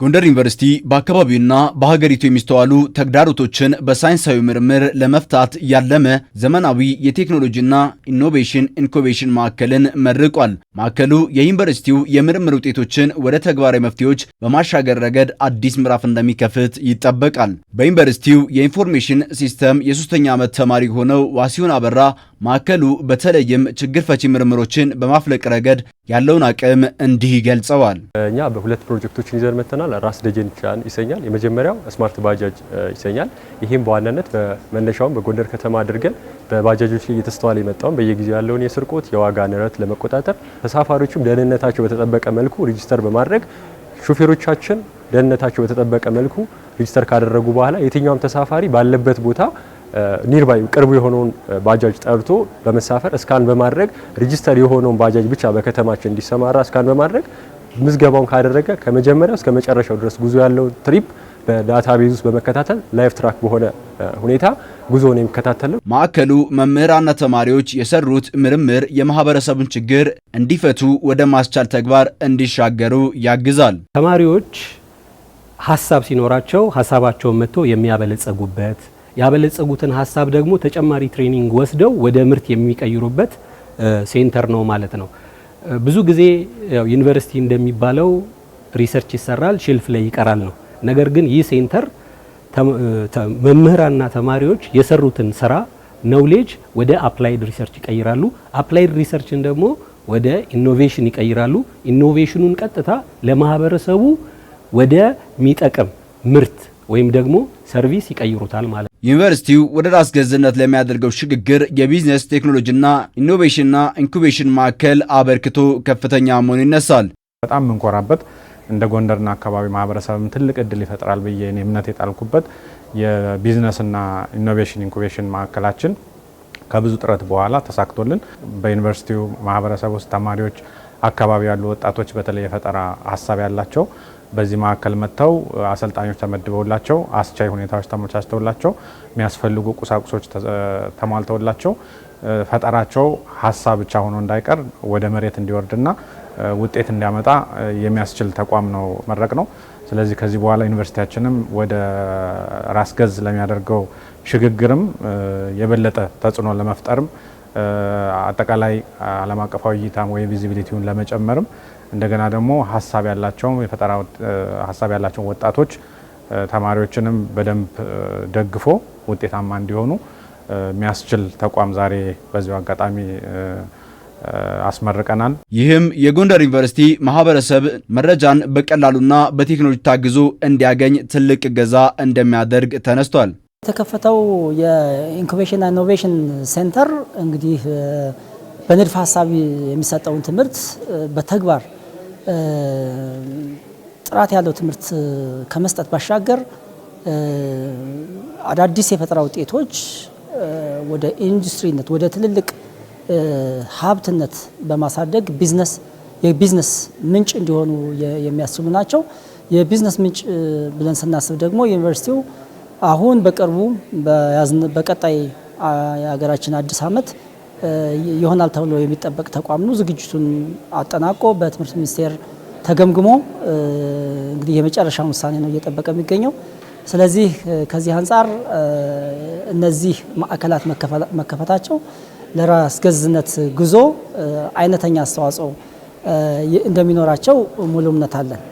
ጎንደር ዩኒቨርሲቲ በአካባቢውና በሀገሪቱ የሚስተዋሉ ተግዳሮቶችን በሳይንሳዊ ምርምር ለመፍታት ያለመ ዘመናዊ የቴክኖሎጂና ኢኖቬሽን ኢንኩቤሽን ማዕከልን መርቋል። ማዕከሉ የዩኒቨርሲቲው የምርምር ውጤቶችን ወደ ተግባራዊ መፍትሄዎች በማሻገር ረገድ አዲስ ምዕራፍ እንደሚከፍት ይጠበቃል። በዩኒቨርሲቲው የኢንፎርሜሽን ሲስተም የሶስተኛ ዓመት ተማሪ ሆነው ዋሲሁን አበራ ማዕከሉ በተለይም ችግር ፈቺ ምርምሮችን በማፍለቅ ረገድ ያለውን አቅም እንዲህ ይገልጸዋል። እኛ በሁለት ፕሮጀክቶችን ይዘን መተናል። ራስ ደጀን ይሰኛል። የመጀመሪያው ስማርት ባጃጅ ይሰኛል። ይሄም በዋናነት በመነሻውን በጎንደር ከተማ አድርገን በባጃጆች ላይ እየተስተዋለ የመጣውን በየጊዜው ያለውን የስርቆት የዋጋ ንረት ለመቆጣጠር ተሳፋሪዎችም ደህንነታቸው በተጠበቀ መልኩ ሬጂስተር በማድረግ ሹፌሮቻችን ደህንነታቸው በተጠበቀ መልኩ ሬጂስተር ካደረጉ በኋላ የትኛውም ተሳፋሪ ባለበት ቦታ ኒርባይ ቅርቡ የሆነውን ባጃጅ ጠርቶ በመሳፈር እስካን በማድረግ ሬጂስተር የሆነውን ባጃጅ ብቻ በከተማችን እንዲሰማራ እስካን በማድረግ ምዝገባውን ካደረገ ከመጀመሪያው እስከ መጨረሻው ድረስ ጉዞ ያለው ትሪፕ በዳታቤዝ ውስጥ በመከታተል ላይቭ ትራክ በሆነ ሁኔታ ጉዞውን የሚከታተለው ማዕከሉ መምህራንና ተማሪዎች የሰሩት ምርምር የማህበረሰቡን ችግር እንዲፈቱ ወደ ማስቻል ተግባር እንዲሻገሩ ያግዛል። ተማሪዎች ሀሳብ ሲኖራቸው ሀሳባቸውን መጥቶ የሚያበለጸጉበት ያበለጸጉትን ሀሳብ ደግሞ ተጨማሪ ትሬኒንግ ወስደው ወደ ምርት የሚቀይሩበት ሴንተር ነው ማለት ነው። ብዙ ጊዜ ዩኒቨርሲቲ እንደሚባለው ሪሰርች ይሰራል፣ ሼልፍ ላይ ይቀራል ነው። ነገር ግን ይህ ሴንተር መምህራንና ተማሪዎች የሰሩትን ስራ ኖውሌጅ ወደ አፕላይድ ሪሰርች ይቀይራሉ። አፕላይድ ሪሰርችን ደግሞ ወደ ኢኖቬሽን ይቀይራሉ። ኢኖቬሽኑን ቀጥታ ለማህበረሰቡ ወደ ሚጠቅም ምርት ወይም ደግሞ ሰርቪስ ይቀይሩታል ማለት ነው። ዩኒቨርሲቲው ወደ ራስ ገዝነት ለሚያደርገው ሽግግር የቢዝነስ ቴክኖሎጂና ኢኖቬሽንና ኢንኩቤሽን ማዕከል አበርክቶ ከፍተኛ መሆኑ ይነሳል። በጣም የምንኮራበት እንደ ጎንደርና አካባቢ ማህበረሰብም ትልቅ እድል ይፈጥራል ብዬ እኔ እምነት የጣልኩበት የቢዝነስና ኢኖቬሽን ኢንኩቤሽን ማዕከላችን ከብዙ ጥረት በኋላ ተሳክቶልን በዩኒቨርሲቲው ማህበረሰብ ውስጥ ተማሪዎች፣ አካባቢ ያሉ ወጣቶች በተለይ የፈጠራ ሀሳብ ያላቸው በዚህ ማዕከል መጥተው አሰልጣኞች ተመድበውላቸው አስቻይ ሁኔታዎች ተመቻችተውላቸው የሚያስፈልጉ ቁሳቁሶች ተሟልተውላቸው ፈጠራቸው ሀሳብ ብቻ ሆኖ እንዳይቀር ወደ መሬት እንዲወርድና ውጤት እንዲያመጣ የሚያስችል ተቋም ነው መረቅ ነው። ስለዚህ ከዚህ በኋላ ዩኒቨርሲቲያችንም ወደ ራስ ገዝ ለሚያደርገው ሽግግርም የበለጠ ተጽዕኖ ለመፍጠርም አጠቃላይ ዓለም አቀፋዊ እይታም ወይ ቪዚቢሊቲውን ለመጨመርም እንደገና ደግሞ ሀሳብ ያላቸው የፈጠራ ሀሳብ ያላቸው ወጣቶች ተማሪዎችንም በደንብ ደግፎ ውጤታማ እንዲሆኑ የሚያስችል ተቋም ዛሬ በዚሁ አጋጣሚ አስመርቀናል። ይህም የጎንደር ዩኒቨርሲቲ ማህበረሰብ መረጃን በቀላሉና በቴክኖሎጂ ታግዞ እንዲያገኝ ትልቅ እገዛ እንደሚያደርግ ተነስቷል። የተከፈተው የኢንኩቤሽንና ኢኖቬሽን ሴንተር እንግዲህ በንድፈ ሀሳብ የሚሰጠውን ትምህርት በተግባር ጥራት ያለው ትምህርት ከመስጠት ባሻገር አዳዲስ የፈጠራ ውጤቶች ወደ ኢንዱስትሪነት ወደ ትልልቅ ሀብትነት በማሳደግ የቢዝነስ ምንጭ እንዲሆኑ የሚያስችሉ ናቸው። የቢዝነስ ምንጭ ብለን ስናስብ ደግሞ ዩኒቨርሲቲው አሁን በቅርቡ በቀጣይ የሀገራችን አዲስ ዓመት ይሆናል ተብሎ የሚጠበቅ ተቋም ነው። ዝግጅቱን አጠናቆ በትምህርት ሚኒስቴር ተገምግሞ እንግዲህ የመጨረሻውን ውሳኔ ነው እየጠበቀ የሚገኘው። ስለዚህ ከዚህ አንጻር እነዚህ ማዕከላት መከፈታቸው ለራስ ገዝነት ጉዞ አይነተኛ አስተዋጽኦ እንደሚኖራቸው ሙሉ እምነት አለን።